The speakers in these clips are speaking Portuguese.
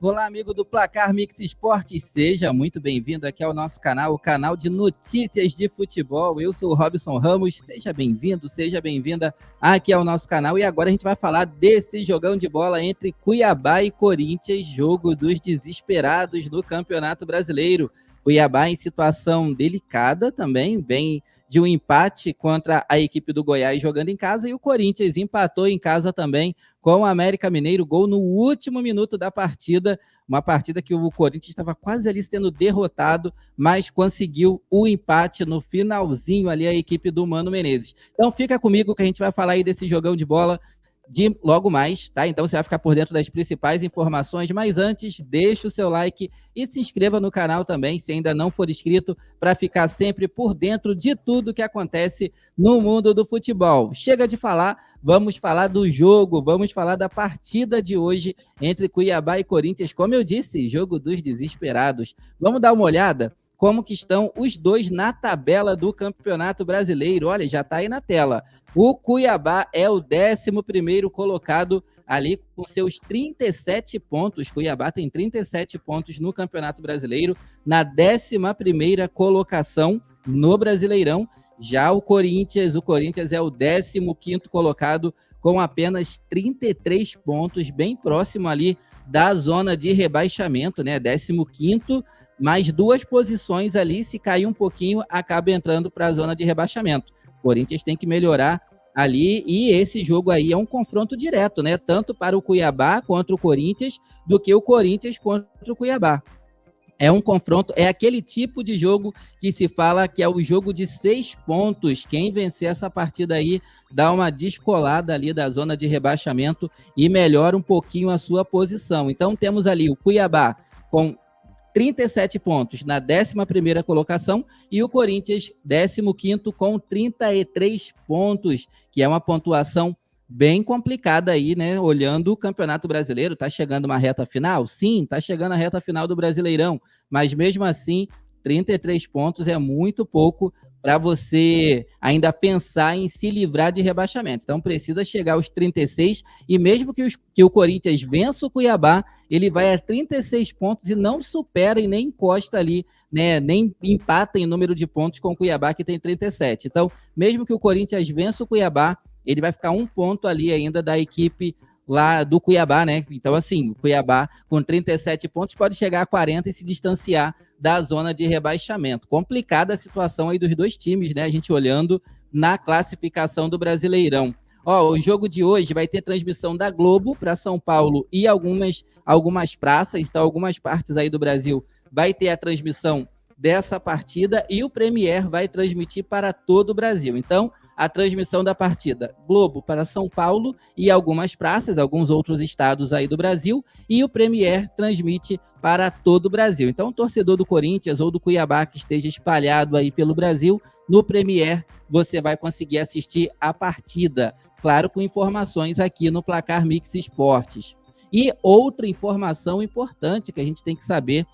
Olá, amigo do Placar Mix Esportes, seja muito bem-vindo aqui ao nosso canal, o canal de notícias de futebol. Eu sou o Robson Ramos, seja bem-vindo, seja bem-vinda aqui ao nosso canal. E agora a gente vai falar desse jogão de bola entre Cuiabá e Corinthians, jogo dos desesperados no Campeonato Brasileiro. Cuiabá em situação delicada também, vem de um empate contra a equipe do Goiás jogando em casa, e o Corinthians empatou em casa também com o América Mineiro, gol no último minuto da partida, uma partida que o Corinthians estava quase ali sendo derrotado, mas conseguiu o empate no finalzinho ali, a equipe do Mano Menezes. Então fica comigo que a gente vai falar aí desse jogão de bola de logo mais, tá? Então você vai ficar por dentro das principais informações, mas antes, deixa o seu like e se inscreva no canal também, se ainda não for inscrito, para ficar sempre por dentro de tudo que acontece no mundo do futebol. Chega de falar, vamos falar do jogo, vamos falar da partida de hoje entre Cuiabá e Corinthians, como eu disse, jogo dos desesperados. Vamos dar uma olhada como que estão os dois na tabela do Campeonato Brasileiro. Olha, já está aí na tela. O Cuiabá é o 11º colocado ali com seus 37 pontos. Cuiabá tem 37 pontos no Campeonato Brasileiro, na 11ª colocação no Brasileirão. Já o Corinthians é o 15º colocado com apenas 33 pontos, bem próximo ali da zona de rebaixamento, né? 15º, mais 2 posições ali, se cair um pouquinho, acaba entrando para a zona de rebaixamento. O Corinthians tem que melhorar ali, e esse jogo aí é um confronto direto, né? Tanto para o Cuiabá contra o Corinthians, do que o Corinthians contra o Cuiabá. É um confronto, é aquele tipo de jogo que se fala que é o jogo de 6 pontos. Quem vencer essa partida aí dá uma descolada ali da zona de rebaixamento e melhora um pouquinho a sua posição. Então temos ali o Cuiabá com 37 pontos na 11ª colocação e o Corinthians 15º com 33 pontos, que é uma pontuação bem complicada aí, né? Olhando o Campeonato Brasileiro, tá chegando uma reta final? Sim, tá chegando a reta final do Brasileirão, mas mesmo assim, 33 pontos é muito pouco para você ainda pensar em se livrar de rebaixamento. Então precisa chegar aos 36, e mesmo que o Corinthians vença o Cuiabá, ele vai a 36 pontos e não supera e nem encosta ali, né? Nem empata em número de pontos com o Cuiabá, que tem 37. Então, mesmo que o Corinthians vença o Cuiabá, ele vai ficar 1 ponto ali ainda da equipe lá do Cuiabá, né? Então, assim, o Cuiabá com 37 pontos pode chegar a 40 e se distanciar da zona de rebaixamento. Complicada a situação aí dos dois times, né? A gente olhando na classificação do Brasileirão. Ó, o jogo de hoje vai ter transmissão da Globo para São Paulo e algumas praças, então algumas partes aí do Brasil vai ter a transmissão dessa partida, e o Premier vai transmitir para todo o Brasil. Então, a transmissão da partida Globo para São Paulo e algumas praças, alguns outros estados aí do Brasil, e o Premier transmite para todo o Brasil. Então, o torcedor do Corinthians ou do Cuiabá que esteja espalhado aí pelo Brasil, no Premier você vai conseguir assistir a partida, claro, com informações aqui no Placar Mix Esportes. E outra informação importante que a gente tem que saber: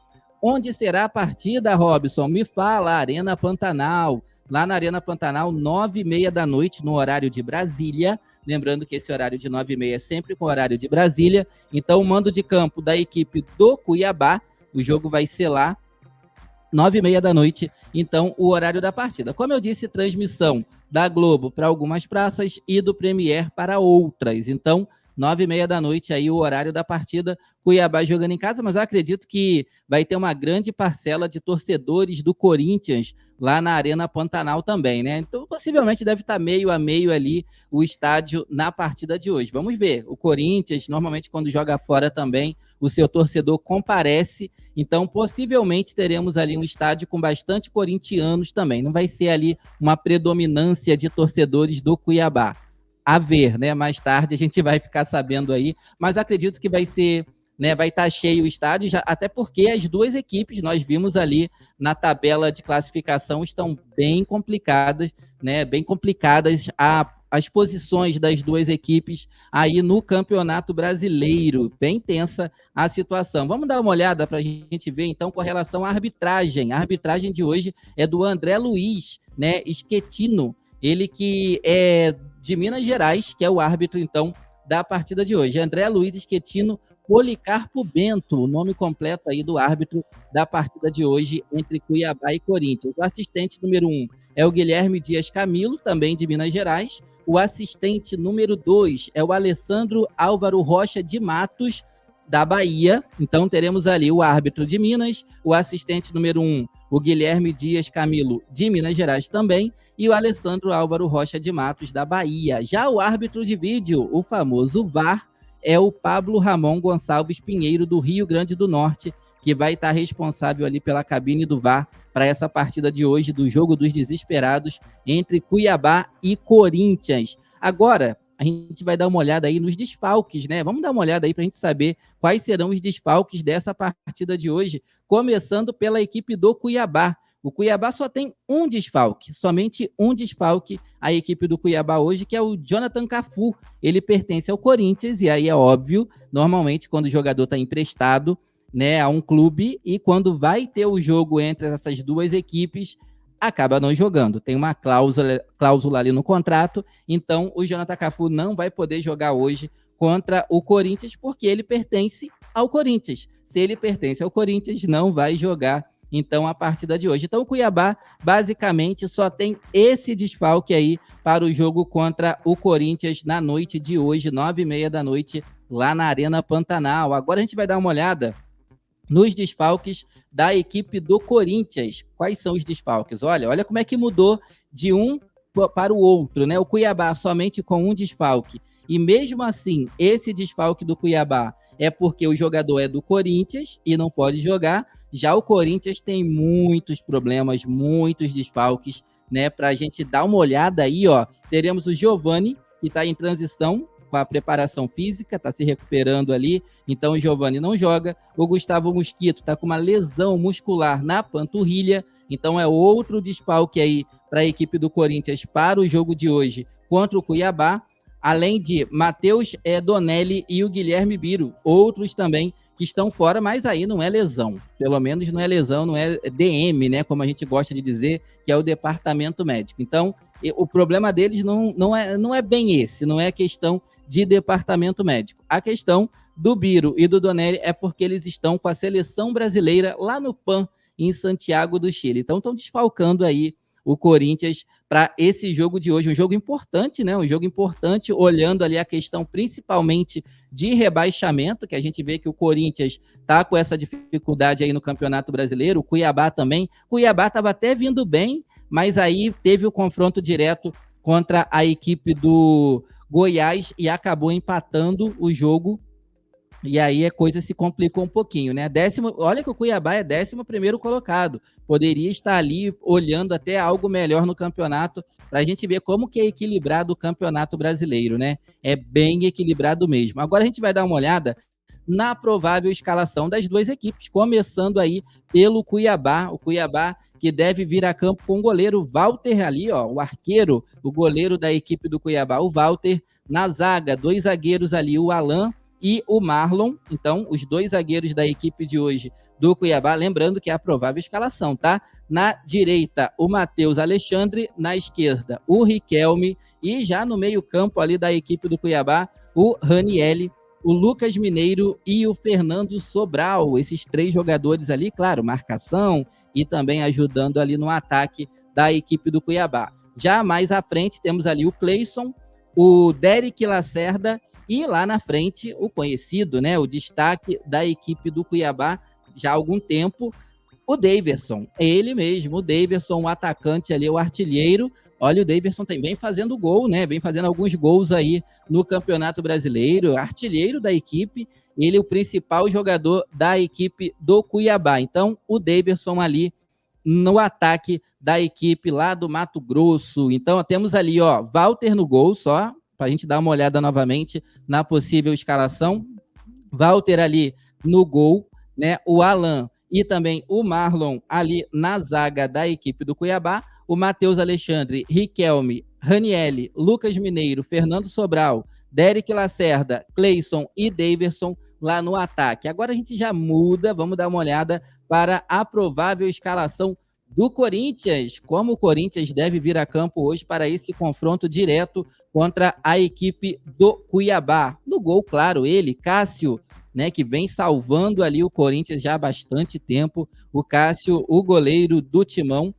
onde será a partida, Robson? Me fala. Arena Pantanal. Lá na Arena Pantanal, 9h30 da noite, no horário de Brasília. Lembrando que esse horário de 9h30 é sempre com o horário de Brasília. Então, o mando de campo da equipe do Cuiabá, o jogo vai ser lá, 9h30 da noite, então, o horário da partida. Como eu disse, transmissão da Globo para algumas praças e do Premier para outras. Então, 9h30 da noite, aí o horário da partida, Cuiabá jogando em casa, mas eu acredito que vai ter uma grande parcela de torcedores do Corinthians lá na Arena Pantanal também, né? Então, possivelmente deve estar meio a meio ali o estádio na partida de hoje. Vamos ver. O Corinthians, normalmente, quando joga fora também, o seu torcedor comparece, então possivelmente teremos ali um estádio com bastante corintianos também. Não vai ser ali uma predominância de torcedores do Cuiabá. A ver, né? Mais tarde a gente vai ficar sabendo aí, mas acredito que vai ser, né, vai estar cheio o estádio, já, até porque as duas equipes, nós vimos ali na tabela de classificação, estão bem complicadas, né? Bem complicadas as posições das duas equipes aí no Campeonato Brasileiro. Bem tensa a situação. Vamos dar uma olhada para a gente ver, então, com relação à arbitragem. A arbitragem de hoje é do André Luiz, né? Schettino, ele que é de Minas Gerais, que é o árbitro, então, da partida de hoje. André Luiz Schettino, Policarpo Bento, o nome completo aí do árbitro da partida de hoje entre Cuiabá e Corinthians. O assistente número 1 é o Guilherme Dias Camilo, também de Minas Gerais. O assistente número 2 é o Alessandro Álvaro Rocha de Matos, da Bahia. Então teremos ali o árbitro de Minas, o assistente número 1, o Guilherme Dias Camilo, de Minas Gerais também, e o Alessandro Álvaro Rocha de Matos, da Bahia. Já o árbitro de vídeo, o famoso VAR, é o Pablo Ramon Gonçalves Pinheiro, do Rio Grande do Norte, que vai estar responsável ali pela cabine do VAR para essa partida de hoje, do Jogo dos Desesperados, entre Cuiabá e Corinthians. Agora, a gente vai dar uma olhada aí nos desfalques, né? Vamos dar uma olhada aí para a gente saber quais serão os desfalques dessa partida de hoje, começando pela equipe do Cuiabá. O Cuiabá só tem um desfalque, somente um desfalque, a equipe do Cuiabá hoje, que é o Jonathan Cafu. Ele pertence ao Corinthians, e aí é óbvio, normalmente quando o jogador está emprestado, né, a um clube, e quando vai ter o jogo entre essas duas equipes, acaba não jogando. Tem uma cláusula ali no contrato, então o Jonathan Cafu não vai poder jogar hoje contra o Corinthians, porque ele pertence ao Corinthians. Se ele pertence ao Corinthians, não vai jogar então a partida de hoje. Então o Cuiabá basicamente só tem esse desfalque aí para o jogo contra o Corinthians na noite de hoje, 9h30 da noite, lá na Arena Pantanal. Agora a gente vai dar uma olhada nos desfalques da equipe do Corinthians. Quais são os desfalques? Olha como é que mudou de um para o outro, né? O Cuiabá somente com um desfalque. E mesmo assim, esse desfalque do Cuiabá é porque o jogador é do Corinthians e não pode jogar. Já o Corinthians tem muitos problemas, muitos desfalques, né? Para a gente dar uma olhada aí, ó. Teremos o Giovani, que está em transição com a preparação física, está se recuperando ali, então o Giovani não joga. O Gustavo Mosquito está com uma lesão muscular na panturrilha, então é outro desfalque aí para a equipe do Corinthians para o jogo de hoje contra o Cuiabá, além de Matheus Donelli e o Guilherme Biro, outros também que estão fora, mas aí não é lesão, pelo menos não é lesão, não é DM, né, como a gente gosta de dizer, que é o departamento médico. Então, o problema deles não é bem esse, não é questão de departamento médico. A questão do Biro e do Donelli é porque eles estão com a seleção brasileira lá no PAN, em Santiago do Chile. Então, estão desfalcando aí o Corinthians para esse jogo de hoje, um jogo importante, né? Um jogo importante, olhando ali a questão principalmente de rebaixamento, que a gente vê que o Corinthians está com essa dificuldade aí no Campeonato Brasileiro, o Cuiabá também. O Cuiabá estava até vindo bem, mas aí teve o confronto direto contra a equipe do Goiás e acabou empatando o jogo. E aí a coisa se complicou um pouquinho, né? Olha que o Cuiabá é 11º colocado. Poderia estar ali olhando até algo melhor no campeonato, para a gente ver como que é equilibrado o Campeonato Brasileiro, né? É bem equilibrado mesmo. Agora a gente vai dar uma olhada na provável escalação das duas equipes, começando aí pelo Cuiabá. O Cuiabá que deve vir a campo com o goleiro Walter ali, ó, o arqueiro, o goleiro da equipe do Cuiabá, o Walter. Na zaga, 2 zagueiros ali, o Alan e o Marlon. Então, os 2 zagueiros da equipe de hoje do Cuiabá, lembrando que é a provável escalação, tá? Na direita, o Matheus Alexandre, na esquerda, o Riquelme, e já no meio-campo ali da equipe do Cuiabá, o Ranielli, o Lucas Mineiro e o Fernando Sobral. Esses 3 jogadores ali, claro, marcação e também ajudando ali no ataque da equipe do Cuiabá. Já mais à frente, temos ali o Cleison, o Derek Lacerda, e lá na frente, o conhecido, né, o destaque da equipe do Cuiabá já há algum tempo, o Daverson. É ele mesmo, o Daverson, o atacante ali, o artilheiro. Olha, o Daverson também fazendo gol, né? Vem fazendo alguns gols aí no Campeonato Brasileiro, artilheiro da equipe, ele é o principal jogador da equipe do Cuiabá. Então, o Daverson ali no ataque da equipe lá do Mato Grosso. Então, temos ali, ó, Walter no gol, só para a gente dar uma olhada novamente na possível escalação. Walter ali no gol, né? O Alan e também o Marlon ali na zaga da equipe do Cuiabá. O Matheus Alexandre, Riquelme, Ranielli, Lucas Mineiro, Fernando Sobral, Derek Lacerda, Cleison e Daverson lá no ataque. Agora a gente já muda, vamos dar uma olhada para a provável escalação do Corinthians, como o Corinthians deve vir a campo hoje para esse confronto direto contra a equipe do Cuiabá. No gol, claro, ele, Cássio, né, que vem salvando ali o Corinthians já há bastante tempo. O Cássio, o goleiro do Timão.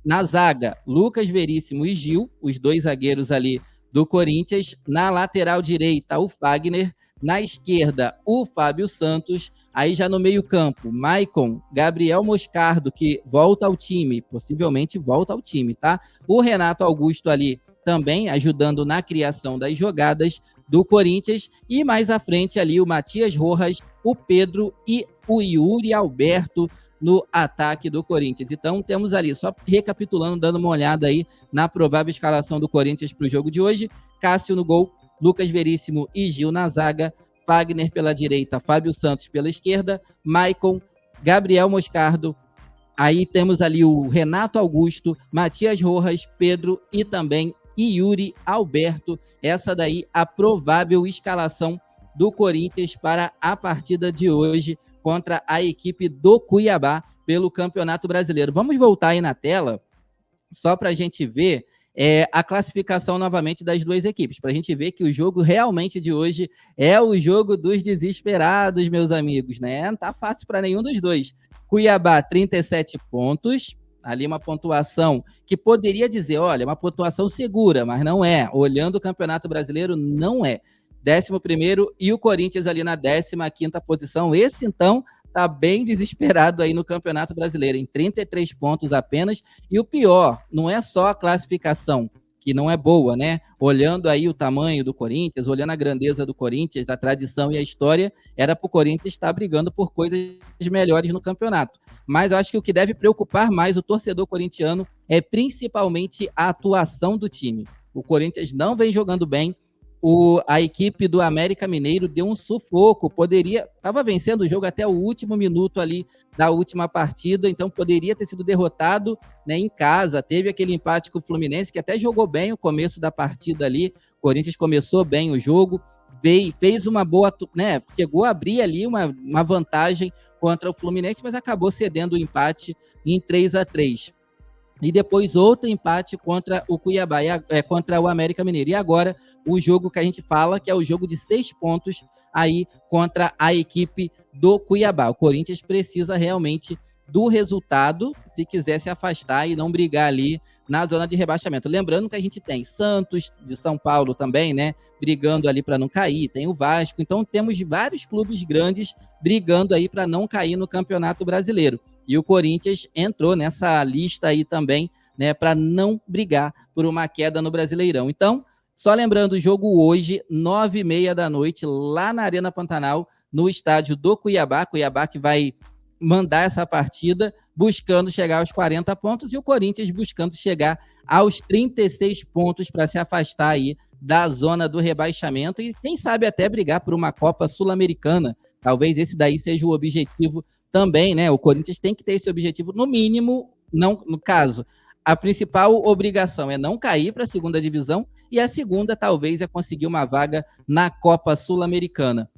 Na zaga, Lucas Veríssimo e Gil, os dois zagueiros ali do Corinthians. Na lateral direita, o Fagner. Na esquerda, o Fábio Santos. Aí já no meio-campo, Maicon, Gabriel Moscardo, que volta ao time, possivelmente volta ao time, tá? O Renato Augusto ali também ajudando na criação das jogadas do Corinthians. E mais à frente ali, o Matias Rojas, o Pedro e o Yuri Alberto no ataque do Corinthians. Então, temos ali, só recapitulando, dando uma olhada aí na provável escalação do Corinthians para o jogo de hoje. Cássio no gol, Lucas Veríssimo e Gil na zaga, Fagner pela direita, Fábio Santos pela esquerda, Maicon, Gabriel Moscardo. Aí temos ali o Renato Augusto, Matias Rojas, Pedro e também Yuri Alberto. Essa daí a provável escalação do Corinthians para a partida de hoje contra a equipe do Cuiabá pelo Campeonato Brasileiro. Vamos voltar aí na tela, só para a gente ver a classificação novamente das duas equipes, para a gente ver que o jogo realmente de hoje é o jogo dos desesperados, meus amigos, né? Não tá fácil para nenhum dos dois. Cuiabá, 37 pontos, ali uma pontuação que poderia dizer, olha, uma pontuação segura, mas não é. Olhando o Campeonato Brasileiro, não é. 11º e o Corinthians ali na 15ª posição. Esse, então, tá bem desesperado aí no Campeonato Brasileiro, em 33 pontos apenas. E o pior, não é só a classificação, que não é boa, né? Olhando aí o tamanho do Corinthians, olhando a grandeza do Corinthians, a tradição e a história, era para o Corinthians estar brigando por coisas melhores no campeonato. Mas eu acho que o que deve preocupar mais o torcedor corintiano é principalmente a atuação do time. O Corinthians não vem jogando bem. A equipe do América Mineiro deu um sufoco, estava vencendo o jogo até o último minuto ali da última partida, então poderia ter sido derrotado, né, em casa. Teve aquele empate com o Fluminense, que até jogou bem o começo da partida ali. O Corinthians começou bem o jogo, fez uma boa, né, chegou a abrir ali uma vantagem contra o Fluminense, mas acabou cedendo o empate em 3-3. E depois outro empate contra o Cuiabá, contra o América Mineiro. E agora o jogo que a gente fala, que é o jogo de 6 pontos aí contra a equipe do Cuiabá. O Corinthians precisa realmente do resultado se quiser se afastar e não brigar ali na zona de rebaixamento. Lembrando que a gente tem Santos de São Paulo também, né, brigando ali para não cair, tem o Vasco. Então temos vários clubes grandes brigando aí para não cair no Campeonato Brasileiro. E o Corinthians entrou nessa lista aí também, né, para não brigar por uma queda no Brasileirão. Então, só lembrando, o jogo hoje, 9h30 da noite, lá na Arena Pantanal, no estádio do Cuiabá. Cuiabá que vai mandar essa partida, buscando chegar aos 40 pontos, e o Corinthians buscando chegar aos 36 pontos para se afastar aí da zona do rebaixamento e, quem sabe, até brigar por uma Copa Sul-Americana. Talvez esse daí seja o objetivo também, né? O Corinthians tem que ter esse objetivo, no mínimo, não, no caso, a principal obrigação é não cair para a segunda divisão, e a segunda, talvez, é conseguir uma vaga na Copa Sul-Americana.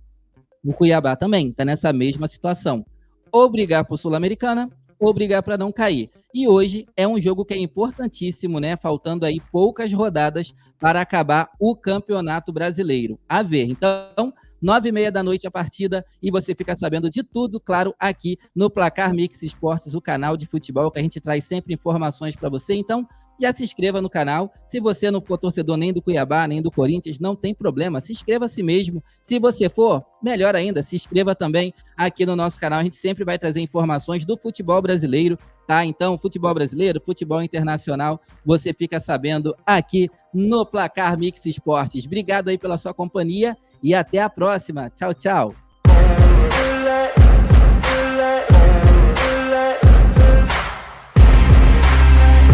O Cuiabá também está nessa mesma situação. Ou brigar por Sul-Americana, ou brigar para não cair. E hoje é um jogo que é importantíssimo, né? Faltando aí poucas rodadas para acabar o Campeonato Brasileiro. A ver, então, 9h30 da noite a partida, e você fica sabendo de tudo, claro, aqui no Placar Mix Esportes, o canal de futebol que a gente traz sempre informações para você. Então, já se inscreva no canal. Se você não for torcedor nem do Cuiabá, nem do Corinthians, não tem problema, se inscreva a si mesmo. Se você for, melhor ainda, se inscreva também aqui no nosso canal. A gente sempre vai trazer informações do futebol brasileiro, tá? Então, futebol brasileiro, futebol internacional, você fica sabendo aqui no Placar Mix Esportes. Obrigado aí pela sua companhia e até a próxima. Tchau, tchau.